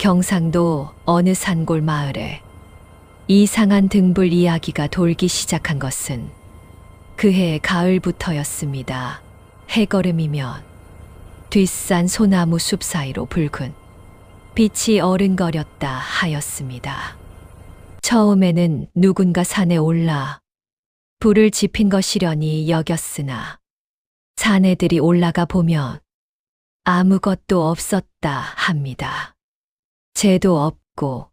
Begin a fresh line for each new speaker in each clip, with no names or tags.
경상도 어느 산골 마을에 이상한 등불 이야기가 돌기 시작한 것은 그해 가을부터였습니다. 해걸음이면 뒷산 소나무 숲 사이로 붉은 빛이 어른거렸다 하였습니다. 처음에는 누군가 산에 올라 불을 지핀 것이려니 여겼으나 사내들이 올라가 보면 아무것도 없었다 합니다. 재도 없고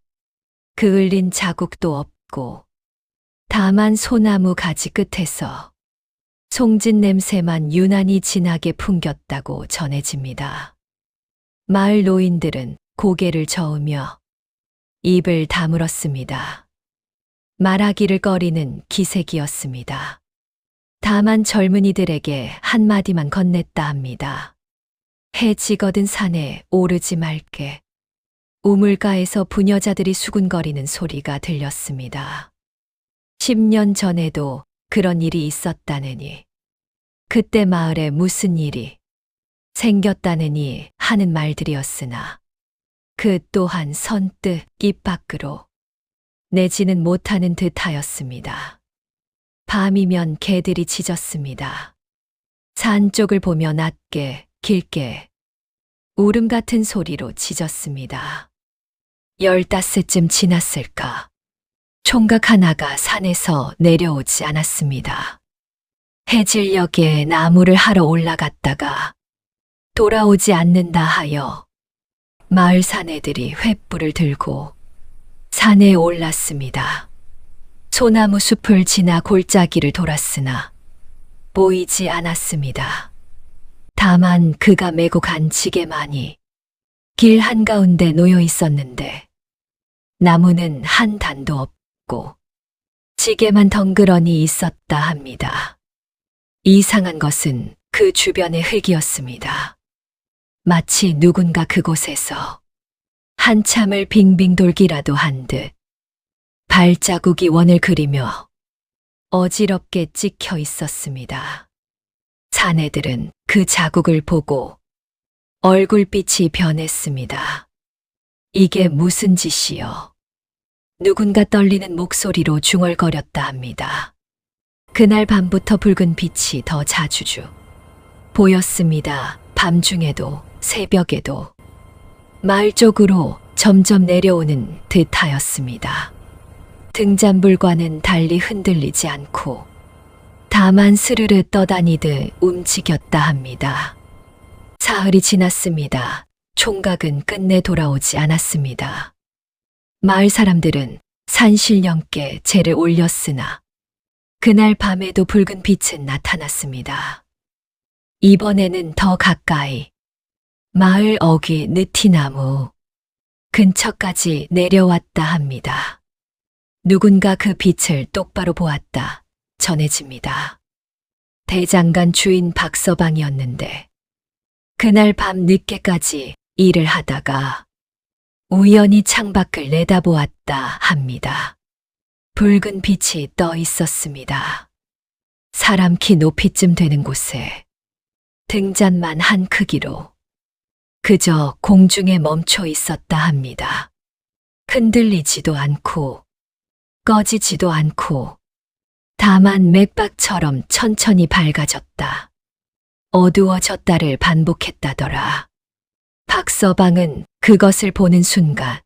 그을린 자국도 없고 다만 소나무 가지 끝에서 송진 냄새만 유난히 진하게 풍겼다고 전해집니다. 마을 노인들은 고개를 저으며 입을 다물었습니다. 말하기를 꺼리는 기색이었습니다. 다만 젊은이들에게 한마디만 건넸다 합니다. 해 지거든 산에 오르지 말게. 우물가에서 부녀자들이 수군거리는 소리가 들렸습니다. 10년 전에도 그런 일이 있었다느니, 그때 마을에 무슨 일이 생겼다느니 하는 말들이었으나 그 또한 선뜻 입 밖으로 내지는 못하는 듯하였습니다. 밤이면 개들이 짖었습니다. 산 쪽을 보며 낮게 길게 울음 같은 소리로 짖었습니다. 15쯤 지났을까? 총각 하나가 산에서 내려오지 않았습니다. 해질녘에 나무를 하러 올라갔다가 돌아오지 않는다 하여 마을 사내들이 횃불을 들고 산에 올랐습니다. 소나무 숲을 지나 골짜기를 돌았으나 보이지 않았습니다. 다만 그가 메고 간 지게만이 길 한가운데 놓여 있었는데 나무는 한 단도 없고 지게만 덩그러니 있었다 합니다. 이상한 것은 그 주변의 흙이었습니다. 마치 누군가 그곳에서 한참을 빙빙 돌기라도 한 듯 발자국이 원을 그리며 어지럽게 찍혀 있었습니다. 사내들은 그 자국을 보고 얼굴빛이 변했습니다. 이게 무슨 짓이여? 누군가 떨리는 목소리로 중얼거렸다 합니다. 그날 밤부터 붉은 빛이 더 자주주 보였습니다. 밤중에도 새벽에도 마을 쪽으로 점점 내려오는 듯하였습니다. 등잔불과는 달리 흔들리지 않고 다만 스르르 떠다니듯 움직였다 합니다. 사흘이 지났습니다. 총각은 끝내 돌아오지 않았습니다. 마을 사람들은 산신령께 제를 올렸으나 그날 밤에도 붉은 빛은 나타났습니다. 이번에는 더 가까이 마을 어귀 느티나무 근처까지 내려왔다 합니다. 누군가 그 빛을 똑바로 보았다 전해집니다. 대장간 주인 박서방이었는데 그날 밤 늦게까지 일을 하다가 우연히 창밖을 내다보았다 합니다. 붉은 빛이 떠 있었습니다. 사람 키 높이쯤 되는 곳에 등잔만 한 크기로 그저 공중에 멈춰 있었다 합니다. 흔들리지도 않고 꺼지지도 않고 다만 맥박처럼 천천히 밝아졌다. 어두워졌다를 반복했다더라. 박서방은 그것을 보는 순간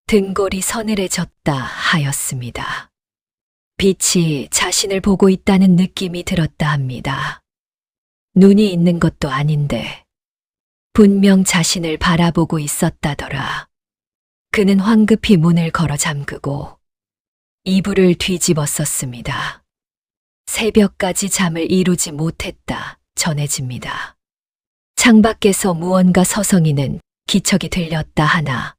등골이 서늘해졌다 하였습니다. 빛이 자신을 보고 있다는 느낌이 들었다 합니다. 눈이 있는 것도 아닌데 분명 자신을 바라보고 있었다더라. 그는 황급히 문을 걸어 잠그고 이불을 뒤집어 썼습니다. 새벽까지 잠을 이루지 못했다 전해집니다. 창밖에서 무언가 서성이는 기척이 들렸다 하나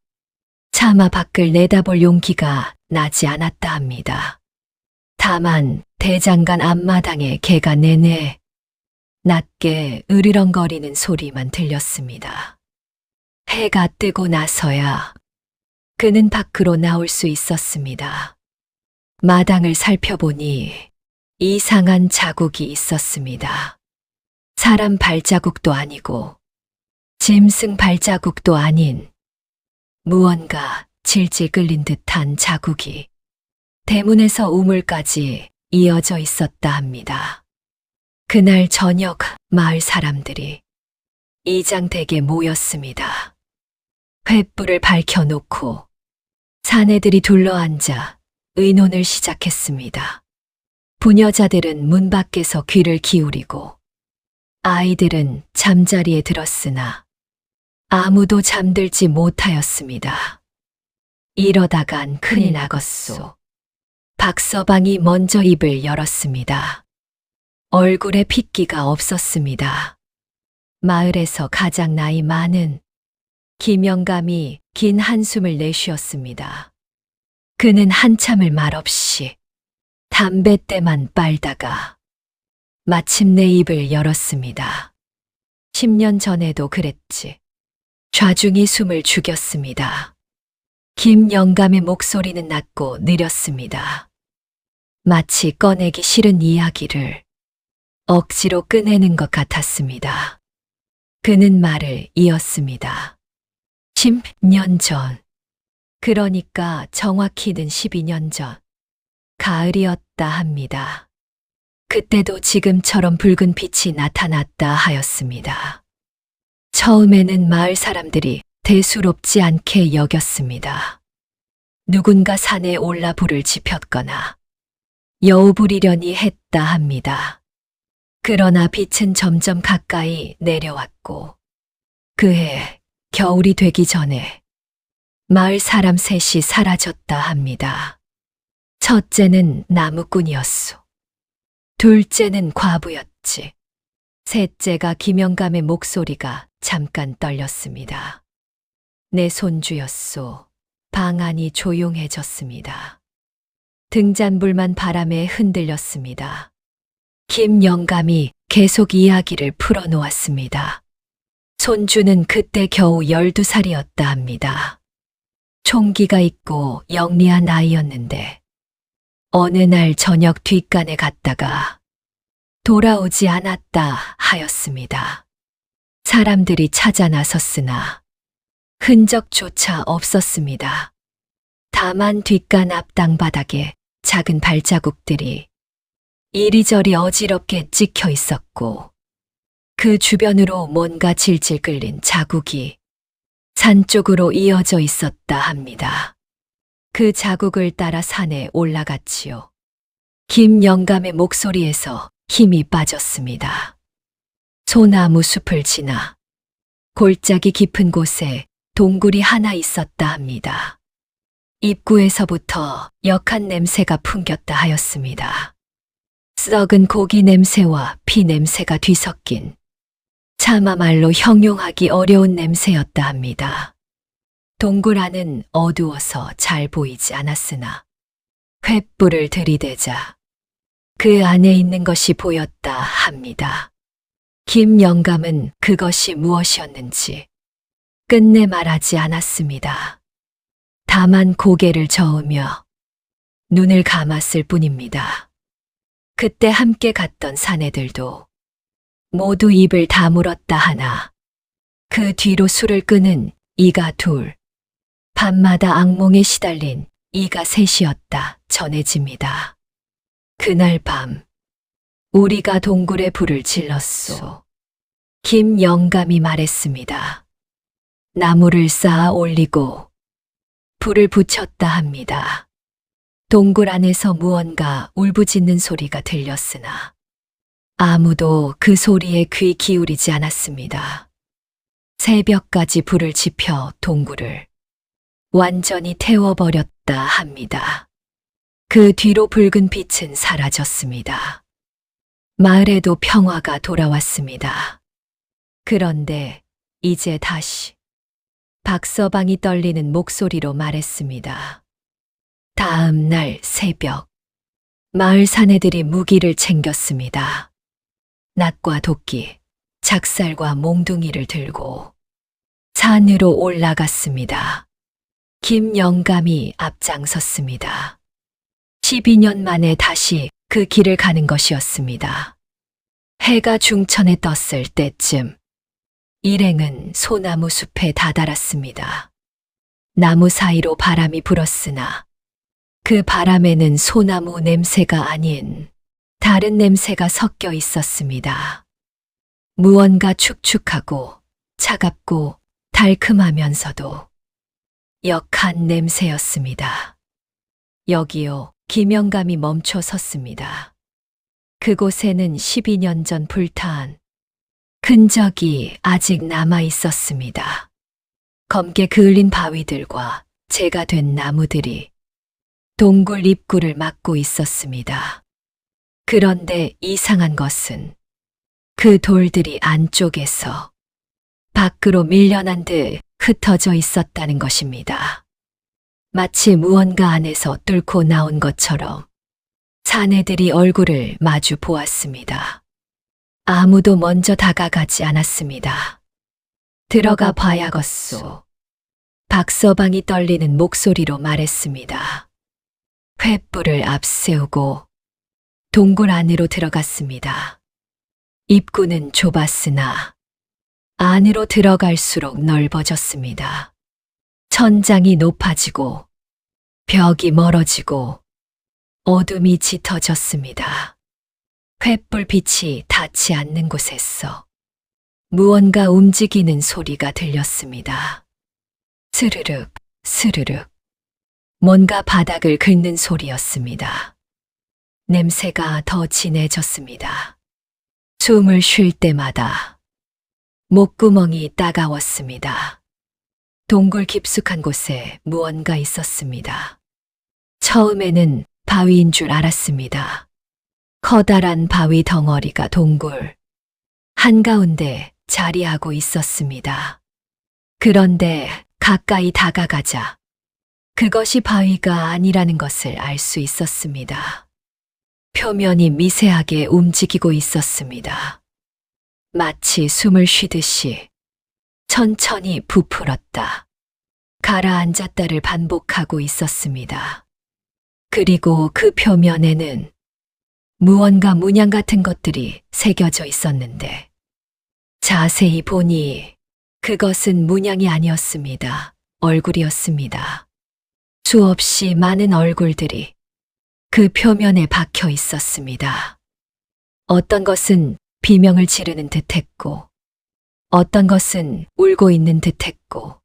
차마 밖을 내다볼 용기가 나지 않았다 합니다. 다만 대장간 앞마당에 개가 내내 낮게 으르렁거리는 소리만 들렸습니다. 해가 뜨고 나서야 그는 밖으로 나올 수 있었습니다. 마당을 살펴보니 이상한 자국이 있었습니다. 사람 발자국도 아니고 짐승 발자국도 아닌 무언가 질질 끌린 듯한 자국이 대문에서 우물까지 이어져 있었다 합니다. 그날 저녁 마을 사람들이 이장댁에 모였습니다. 횃불을 밝혀놓고 사내들이 둘러앉아 의논을 시작했습니다. 부녀자들은 문 밖에서 귀를 기울이고 아이들은 잠자리에 들었으나 아무도 잠들지 못하였습니다. 이러다간 큰일 나겠소. 박서방이 먼저 입을 열었습니다. 얼굴에 핏기가 없었습니다. 마을에서 가장 나이 많은 김영감이 긴 한숨을 내쉬었습니다. 그는 한참을 말없이 담뱃대만 빨다가 마침내 입을 열었습니다. 10년 전에도 그랬지. 좌중이 숨을 죽였습니다. 김영감의 목소리는 낮고 느렸습니다. 마치 꺼내기 싫은 이야기를 억지로 꺼내는 것 같았습니다. 그는 말을 이었습니다. 10년 전, 그러니까 정확히는 12년 전, 가을이었다 합니다. 그때도 지금처럼 붉은 빛이 나타났다 하였습니다. 처음에는 마을 사람들이 대수롭지 않게 여겼습니다. 누군가 산에 올라 불을 지폈거나 여우 부리려니 했다 합니다. 그러나 빛은 점점 가까이 내려왔고 그해 겨울이 되기 전에 마을 사람 셋이 사라졌다 합니다. 첫째는 나무꾼이었소. 둘째는 과부였지. 셋째가 김영감의 목소리가 잠깐 떨렸습니다. 내 손주였소. 방 안이 조용해졌습니다. 등잔불만 바람에 흔들렸습니다. 김영감이 계속 이야기를 풀어놓았습니다. 손주는 그때 겨우 12살이었다 합니다. 총기가 있고 영리한 아이였는데 어느 날 저녁 뒷간에 갔다가 돌아오지 않았다 하였습니다. 사람들이 찾아 나섰으나 흔적조차 없었습니다. 다만 뒷간 앞당 바닥에 작은 발자국들이 이리저리 어지럽게 찍혀 있었고 그 주변으로 뭔가 질질 끌린 자국이 산 쪽으로 이어져 있었다 합니다. 그 자국을 따라 산에 올라갔지요. 김영감의 목소리에서 힘이 빠졌습니다. 소나무 숲을 지나 골짜기 깊은 곳에 동굴이 하나 있었다 합니다. 입구에서부터 역한 냄새가 풍겼다 하였습니다. 썩은 고기 냄새와 피 냄새가 뒤섞인 차마 말로 형용하기 어려운 냄새였다 합니다. 동굴 안은 어두워서 잘 보이지 않았으나 횃불을 들이대자 그 안에 있는 것이 보였다 합니다. 김영감은 그것이 무엇이었는지 끝내 말하지 않았습니다. 다만 고개를 저으며 눈을 감았을 뿐입니다. 그때 함께 갔던 사내들도 모두 입을 다물었다 하나 그 뒤로 술을 끄는 이가 둘, 밤마다 악몽에 시달린 이가 셋이었다 전해집니다. 그날 밤 우리가 동굴에 불을 질렀소. 김영감이 말했습니다. 나무를 쌓아 올리고 불을 붙였다 합니다. 동굴 안에서 무언가 울부짖는 소리가 들렸으나 아무도 그 소리에 귀 기울이지 않았습니다. 새벽까지 불을 지펴 동굴을 완전히 태워버렸다 합니다. 그 뒤로 붉은 빛은 사라졌습니다. 마을에도 평화가 돌아왔습니다. 그런데 이제 다시 박서방이 떨리는 목소리로 말했습니다. 다음 날 새벽, 마을 사내들이 무기를 챙겼습니다. 낫과 도끼, 작살과 몽둥이를 들고 산으로 올라갔습니다. 김영감이 앞장섰습니다. 12년 만에 다시 그 길을 가는 것이었습니다. 해가 중천에 떴을 때쯤 일행은 소나무 숲에 다다랐습니다. 나무 사이로 바람이 불었으나 그 바람에는 소나무 냄새가 아닌 다른 냄새가 섞여 있었습니다. 무언가 축축하고 차갑고 달큼하면서도 역한 냄새였습니다. 여기요, 김영감이 멈춰 섰습니다. 그곳에는 12년 전 불타한 흔적이 아직 남아 있었습니다. 검게 그을린 바위들과 재가 된 나무들이 동굴 입구를 막고 있었습니다. 그런데 이상한 것은 그 돌들이 안쪽에서 밖으로 밀려난 듯 흩어져 있었다는 것입니다. 마치 무언가 안에서 뚫고 나온 것처럼 사내들이 얼굴을 마주 보았습니다. 아무도 먼저 다가가지 않았습니다. 들어가 봐야겠소. 박서방이 떨리는 목소리로 말했습니다. 횃불을 앞세우고 동굴 안으로 들어갔습니다. 입구는 좁았으나 안으로 들어갈수록 넓어졌습니다. 천장이 높아지고 벽이 멀어지고 어둠이 짙어졌습니다. 횃불 빛이 닿지 않는 곳에서 무언가 움직이는 소리가 들렸습니다. 스르륵, 스르륵. 뭔가 바닥을 긁는 소리였습니다. 냄새가 더 진해졌습니다. 숨을 쉴 때마다 목구멍이 따가웠습니다. 동굴 깊숙한 곳에 무언가 있었습니다. 처음에는 바위인 줄 알았습니다. 커다란 바위 덩어리가 동굴 한가운데 자리하고 있었습니다. 그런데 가까이 다가가자 그것이 바위가 아니라는 것을 알 수 있었습니다. 표면이 미세하게 움직이고 있었습니다. 마치 숨을 쉬듯이 천천히 부풀었다, 가라앉았다를 반복하고 있었습니다. 그리고 그 표면에는 무언가 문양 같은 것들이 새겨져 있었는데 자세히 보니 그것은 문양이 아니었습니다. 얼굴이었습니다. 수없이 많은 얼굴들이 그 표면에 박혀 있었습니다. 어떤 것은 비명을 지르는 듯했고, 어떤 것은 울고 있는 듯했고,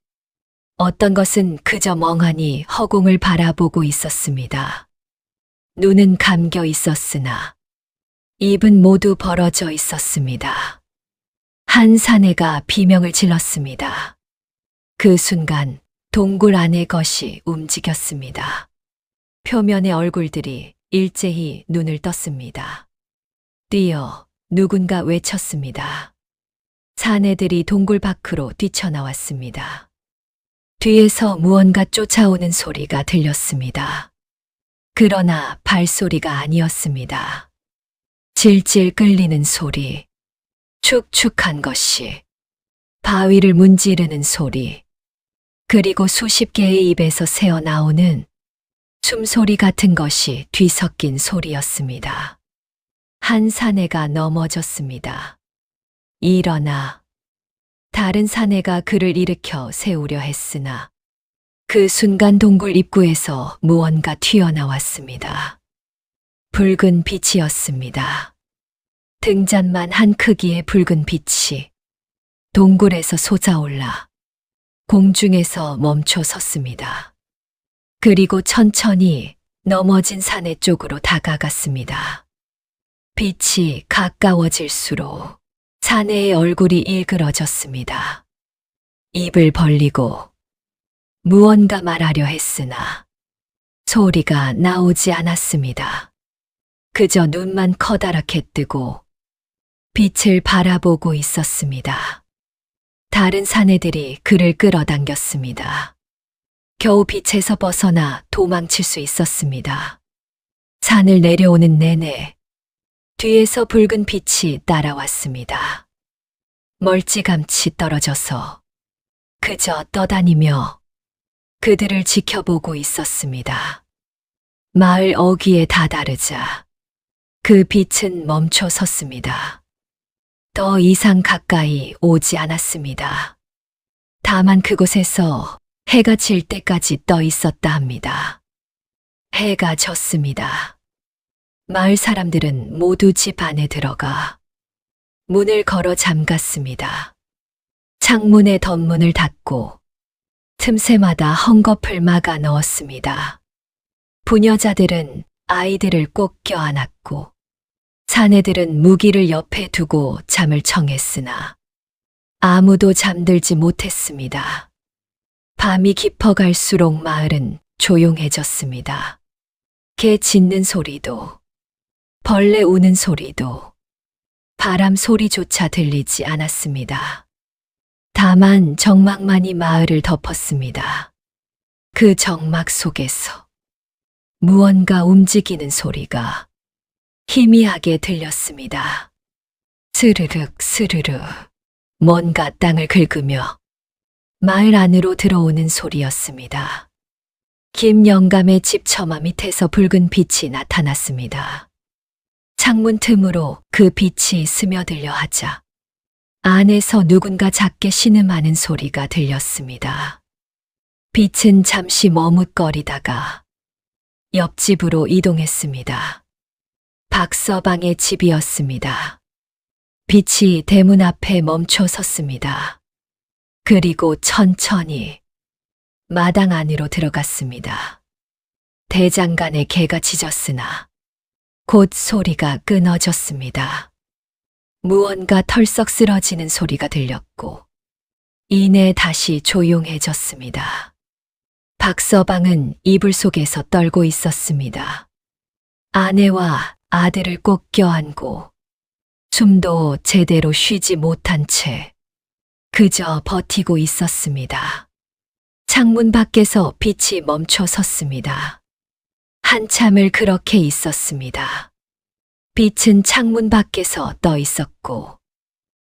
어떤 것은 그저 멍하니 허공을 바라보고 있었습니다. 눈은 감겨 있었으나 입은 모두 벌어져 있었습니다. 한 사내가 비명을 질렀습니다. 그 순간 동굴 안의 것이 움직였습니다. 표면의 얼굴들이 일제히 눈을 떴습니다. 뛰어 누군가 외쳤습니다. 사내들이 동굴 밖으로 뛰쳐나왔습니다. 뒤에서 무언가 쫓아오는 소리가 들렸습니다. 그러나 발소리가 아니었습니다. 질질 끌리는 소리, 축축한 것이, 바위를 문지르는 소리, 그리고 수십 개의 입에서 새어나오는 숨소리 같은 것이 뒤섞인 소리였습니다. 한 사내가 넘어졌습니다. 일어나. 다른 사내가 그를 일으켜 세우려 했으나 그 순간 동굴 입구에서 무언가 튀어나왔습니다. 붉은 빛이었습니다. 등잔만 한 크기의 붉은 빛이 동굴에서 솟아올라 공중에서 멈춰 섰습니다. 그리고 천천히 넘어진 사내 쪽으로 다가갔습니다. 빛이 가까워질수록 사내의 얼굴이 일그러졌습니다. 입을 벌리고 무언가 말하려 했으나 소리가 나오지 않았습니다. 그저 눈만 커다랗게 뜨고 빛을 바라보고 있었습니다. 다른 사내들이 그를 끌어당겼습니다. 겨우 빛에서 벗어나 도망칠 수 있었습니다. 산을 내려오는 내내 뒤에서 붉은 빛이 따라왔습니다. 멀찌감치 떨어져서 그저 떠다니며 그들을 지켜보고 있었습니다. 마을 어귀에 다다르자 그 빛은 멈춰 섰습니다. 더 이상 가까이 오지 않았습니다. 다만 그곳에서 해가 질 때까지 떠 있었다 합니다. 해가 졌습니다. 마을 사람들은 모두 집 안에 들어가 문을 걸어 잠갔습니다. 창문에 덧문을 닫고 틈새마다 헝겊을 막아 넣었습니다. 부녀자들은 아이들을 꼭 껴안았고 사내들은 무기를 옆에 두고 잠을 청했으나 아무도 잠들지 못했습니다. 밤이 깊어갈수록 마을은 조용해졌습니다. 개 짖는 소리도, 벌레 우는 소리도, 바람 소리조차 들리지 않았습니다. 다만 정막만이 마을을 덮었습니다. 그 정막 속에서 무언가 움직이는 소리가 희미하게 들렸습니다. 스르륵 스르르 뭔가 땅을 긁으며 마을 안으로 들어오는 소리였습니다. 김 영감의 집 처마 밑에서 붉은 빛이 나타났습니다. 창문 틈으로 그 빛이 스며들려 하자 안에서 누군가 작게 신음하는 소리가 들렸습니다. 빛은 잠시 머뭇거리다가 옆집으로 이동했습니다. 박서방의 집이었습니다. 빛이 대문 앞에 멈춰 섰습니다. 그리고 천천히 마당 안으로 들어갔습니다. 대장간에 개가 짖었으나 곧 소리가 끊어졌습니다. 무언가 털썩 쓰러지는 소리가 들렸고 이내 다시 조용해졌습니다. 박서방은 이불 속에서 떨고 있었습니다. 아내와 아들을 꼭 껴안고 숨도 제대로 쉬지 못한 채 그저 버티고 있었습니다. 창문 밖에서 빛이 멈춰 섰습니다. 한참을 그렇게 있었습니다. 빛은 창문 밖에서 떠 있었고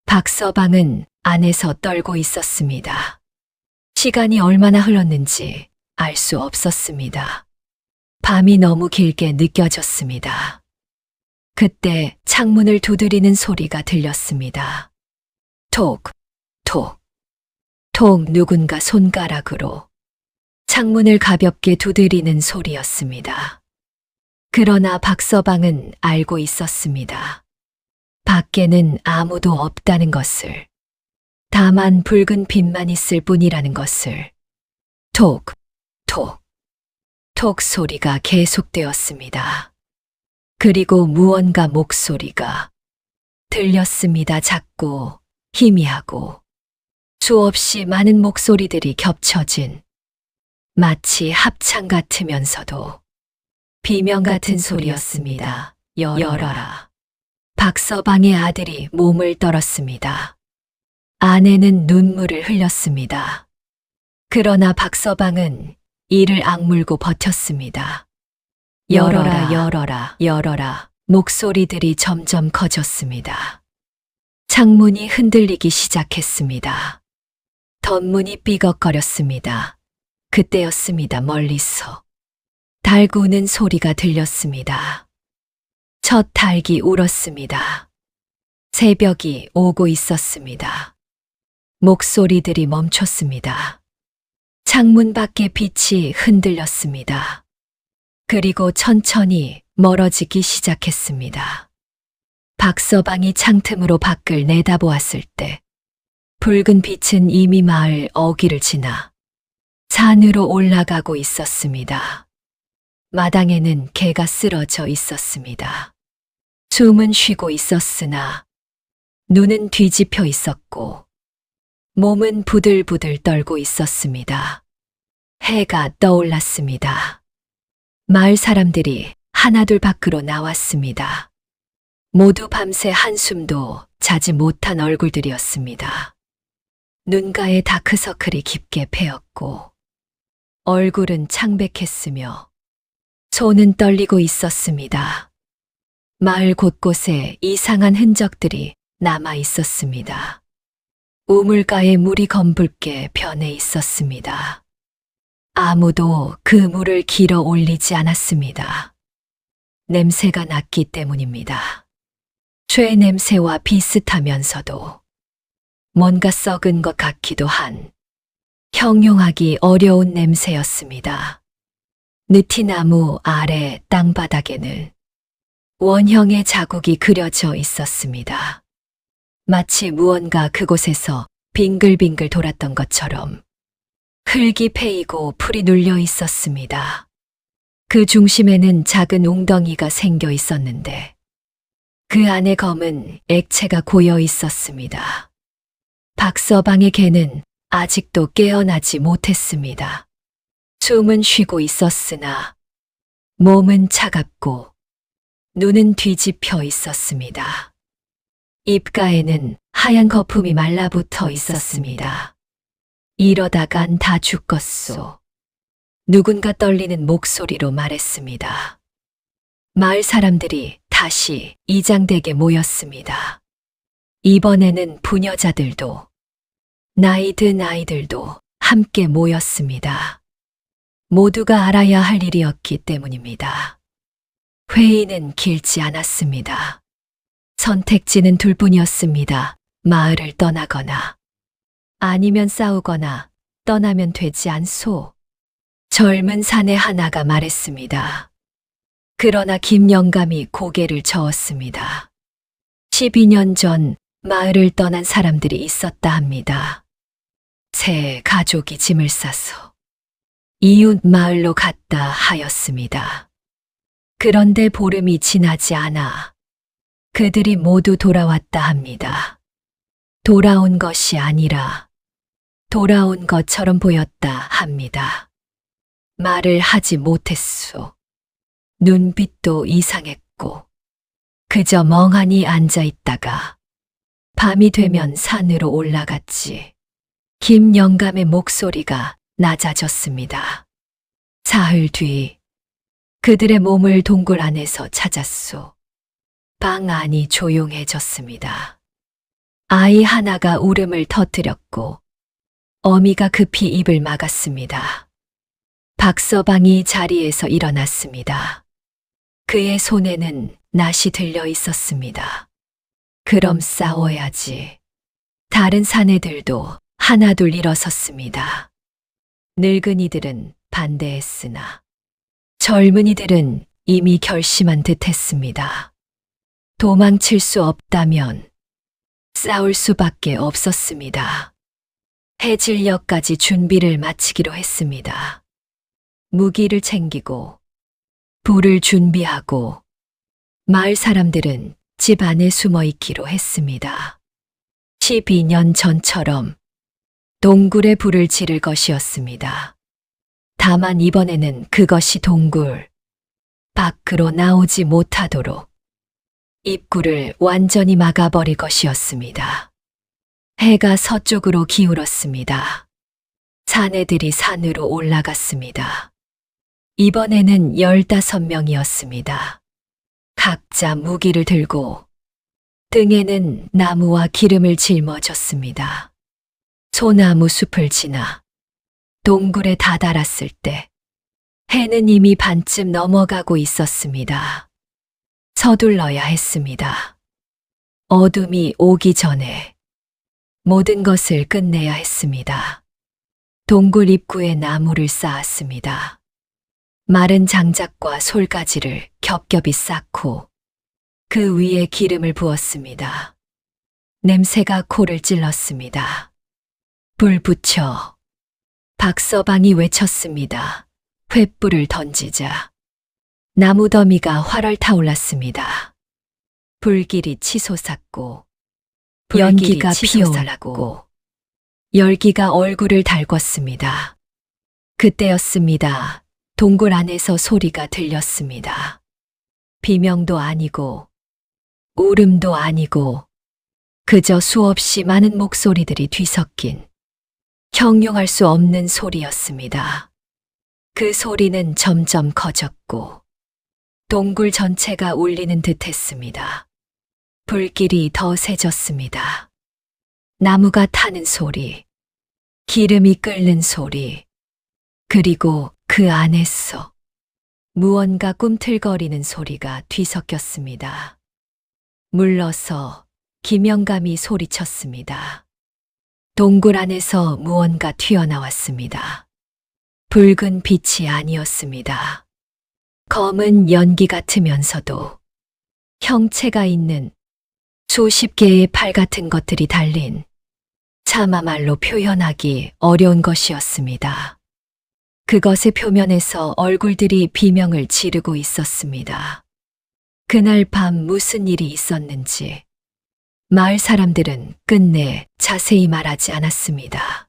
박서방은 안에서 떨고 있었습니다. 시간이 얼마나 흘렀는지 알 수 없었습니다. 밤이 너무 길게 느껴졌습니다. 그때 창문을 두드리는 소리가 들렸습니다. 톡, 톡, 톡 누군가 손가락으로 창문을 가볍게 두드리는 소리였습니다. 그러나 박서방은 알고 있었습니다. 밖에는 아무도 없다는 것을, 다만 붉은 빛만 있을 뿐이라는 것을. 톡, 톡, 톡 소리가 계속되었습니다. 그리고 무언가 목소리가 들렸습니다. 작고 희미하고 수없이 많은 목소리들이 겹쳐진 마치 합창 같으면서도 비명 같은 소리였습니다. 열어라. 박서방의 아들이 몸을 떨었습니다. 아내는 눈물을 흘렸습니다. 그러나 박서방은 이를 악물고 버텼습니다. 열어라, 열어라, 열어라. 목소리들이 점점 커졌습니다. 창문이 흔들리기 시작했습니다. 덧문이 삐걱거렸습니다. 그때였습니다. 멀리서 달 구는 소리가 들렸습니다. 첫 닭이 울었습니다. 새벽이 오고 있었습니다. 목소리들이 멈췄습니다. 창문 밖의 빛이 흔들렸습니다. 그리고 천천히 멀어지기 시작했습니다. 박서방이 창틈으로 밖을 내다보았을 때 붉은 빛은 이미 마을 어귀를 지나 산으로 올라가고 있었습니다. 마당에는 개가 쓰러져 있었습니다. 숨은 쉬고 있었으나 눈은 뒤집혀 있었고 몸은 부들부들 떨고 있었습니다. 해가 떠올랐습니다. 마을 사람들이 하나둘 밖으로 나왔습니다. 모두 밤새 한숨도 자지 못한 얼굴들이었습니다. 눈가에 다크서클이 깊게 패였고 얼굴은 창백했으며 손은 떨리고 있었습니다. 마을 곳곳에 이상한 흔적들이 남아 있었습니다. 우물가에 물이 검붉게 변해 있었습니다. 아무도 그 물을 길어 올리지 않았습니다. 냄새가 났기 때문입니다. 쇠 냄새와 비슷하면서도 뭔가 썩은 것 같기도 한 형용하기 어려운 냄새였습니다. 느티나무 아래 땅바닥에는 원형의 자국이 그려져 있었습니다. 마치 무언가 그곳에서 빙글빙글 돌았던 것처럼 흙이 패이고 풀이 눌려 있었습니다. 그 중심에는 작은 웅덩이가 생겨 있었는데 그 안에 검은 액체가 고여 있었습니다. 박서방의 개는 아직도 깨어나지 못했습니다. 숨은 쉬고 있었으나 몸은 차갑고 눈은 뒤집혀 있었습니다. 입가에는 하얀 거품이 말라붙어 있었습니다. 이러다간 다 죽겠소. 누군가 떨리는 목소리로 말했습니다. 마을 사람들이 다시 이장되게 모였습니다. 이번에는 부녀자들도 나이 든 아이들도 함께 모였습니다. 모두가 알아야 할 일이었기 때문입니다. 회의는 길지 않았습니다. 선택지는 둘뿐이었습니다. 마을을 떠나거나 아니면 싸우거나 떠나면 되지 않소. 젊은 사내 하나가 말했습니다. 그러나 김영감이 고개를 저었습니다. 12년 전 마을을 떠난 사람들이 있었다 합니다. 새 가족이 짐을 싸서 이웃 마을로 갔다 하였습니다. 그런데 보름이 지나지 않아 그들이 모두 돌아왔다 합니다. 돌아온 것이 아니라 돌아온 것처럼 보였다 합니다. 말을 하지 못했소. 눈빛도 이상했고 그저 멍하니 앉아 있다가 밤이 되면 산으로 올라갔지. 김영감의 목소리가 낮아졌습니다. 사흘 뒤 그들의 몸을 동굴 안에서 찾았소. 방 안이 조용해졌습니다. 아이 하나가 울음을 터뜨렸고 어미가 급히 입을 막았습니다. 박서방이 자리에서 일어났습니다. 그의 손에는 낫이 들려 있었습니다. 그럼 싸워야지. 다른 사내들도 하나둘 일어섰습니다. 늙은이들은 반대했으나 젊은이들은 이미 결심한 듯 했습니다. 도망칠 수 없다면 싸울 수밖에 없었습니다. 해질녘까지 준비를 마치기로 했습니다. 무기를 챙기고 불을 준비하고 마을 사람들은 집 안에 숨어 있기로 했습니다. 12년 전처럼 동굴에 불을 지를 것이었습니다. 다만 이번에는 그것이 동굴 밖으로 나오지 못하도록 입구를 완전히 막아버릴 것이었습니다. 해가 서쪽으로 기울었습니다. 사내들이 산으로 올라갔습니다. 이번에는 15명이었습니다. 각자 무기를 들고 등에는 나무와 기름을 짊어졌습니다. 소나무 숲을 지나 동굴에 다다랐을 때 해는 이미 반쯤 넘어가고 있었습니다. 서둘러야 했습니다. 어둠이 오기 전에 모든 것을 끝내야 했습니다. 동굴 입구에 나무를 쌓았습니다. 마른 장작과 솔가지를 겹겹이 쌓고 그 위에 기름을 부었습니다. 냄새가 코를 찔렀습니다. 불 붙여. 박서방이 외쳤습니다. 횃불을 던지자. 나무더미가 활활 타올랐습니다. 불길이 치솟았고 연기가 피어올랐고 열기가 얼굴을 달궜습니다. 그때였습니다. 동굴 안에서 소리가 들렸습니다. 비명도 아니고 울음도 아니고 그저 수없이 많은 목소리들이 뒤섞인 형용할 수 없는 소리였습니다. 그 소리는 점점 커졌고 동굴 전체가 울리는 듯했습니다. 불길이 더 세졌습니다. 나무가 타는 소리, 기름이 끓는 소리, 그리고 그 안에서 무언가 꿈틀거리는 소리가 뒤섞였습니다. 물러서 김영감이 소리쳤습니다. 동굴 안에서 무언가 튀어나왔습니다. 붉은 빛이 아니었습니다. 검은 연기 같으면서도 형체가 있는 수십 개의 팔 같은 것들이 달린 차마 말로 표현하기 어려운 것이었습니다. 그것의 표면에서 얼굴들이 비명을 지르고 있었습니다. 그날 밤 무슨 일이 있었는지 마을 사람들은 끝내 자세히 말하지 않았습니다.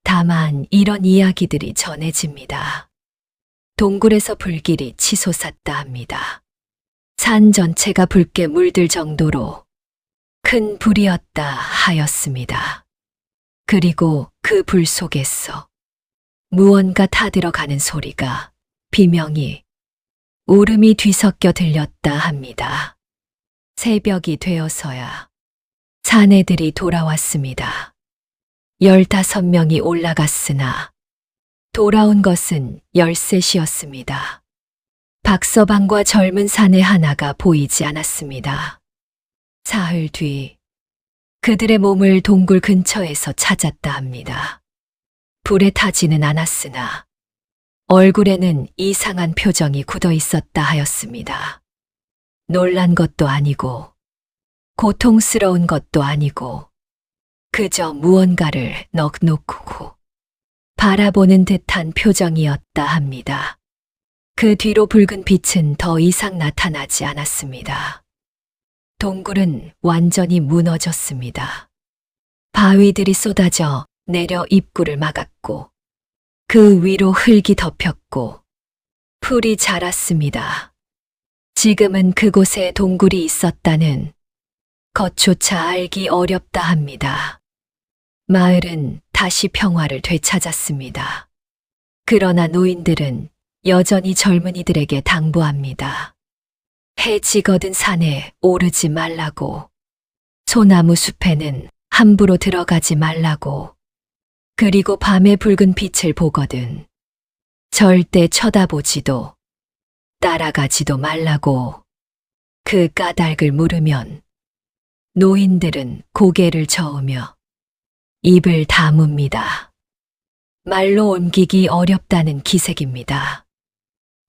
다만 이런 이야기들이 전해집니다. 동굴에서 불길이 치솟았다 합니다. 산 전체가 붉게 물들 정도로 큰 불이었다 하였습니다. 그리고 그 불 속에서 무언가 타들어가는 소리가 비명이 울음이 뒤섞여 들렸다 합니다. 새벽이 되어서야 사내들이 돌아왔습니다. 15명이 올라갔으나 돌아온 것은 13이었습니다. 박서방과 젊은 사내 하나가 보이지 않았습니다. 사흘 뒤 그들의 몸을 동굴 근처에서 찾았다 합니다. 불에 타지는 않았으나 얼굴에는 이상한 표정이 굳어 있었다 하였습니다. 놀란 것도 아니고 고통스러운 것도 아니고 그저 무언가를 넋놓고 바라보는 듯한 표정이었다 합니다. 그 뒤로 붉은 빛은 더 이상 나타나지 않았습니다. 동굴은 완전히 무너졌습니다. 바위들이 쏟아져 내려 입구를 막았고 그 위로 흙이 덮였고 풀이 자랐습니다. 지금은 그곳에 동굴이 있었다는 것조차 알기 어렵다 합니다. 마을은 다시 평화를 되찾았습니다. 그러나 노인들은 여전히 젊은이들에게 당부합니다. 해 지거든 산에 오르지 말라고, 소나무 숲에는 함부로 들어가지 말라고, 그리고 밤에 붉은 빛을 보거든 절대 쳐다보지도 따라가지도 말라고. 그 까닭을 물으면 노인들은 고개를 저으며 입을 다뭅니다. 말로 옮기기 어렵다는 기색입니다.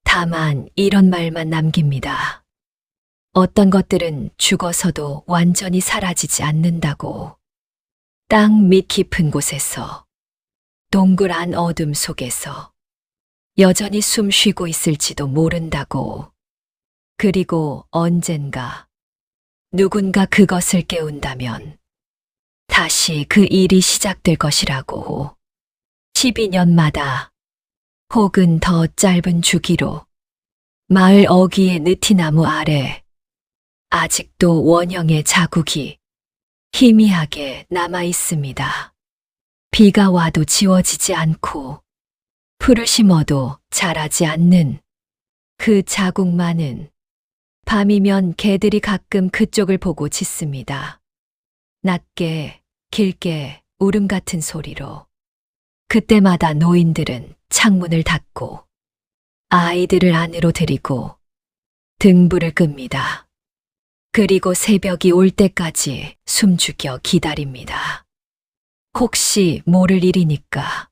다만 이런 말만 남깁니다. 어떤 것들은 죽어서도 완전히 사라지지 않는다고. 땅 밑 깊은 곳에서, 동굴 안 어둠 속에서 여전히 숨 쉬고 있을지도 모른다고. 그리고 언젠가 누군가 그것을 깨운다면 다시 그 일이 시작될 것이라고. 12년마다 혹은 더 짧은 주기로 마을 어귀의 느티나무 아래 아직도 원형의 자국이 희미하게 남아 있습니다. 비가 와도 지워지지 않고 풀을 심어도 자라지 않는 그 자국만은 밤이면 개들이 가끔 그쪽을 보고 짖습니다. 낮게, 길게, 울음 같은 소리로. 그때마다 노인들은 창문을 닫고 아이들을 안으로 들이고 등불을 끕니다. 그리고 새벽이 올 때까지 숨죽여 기다립니다. 혹시 모를 일이니까.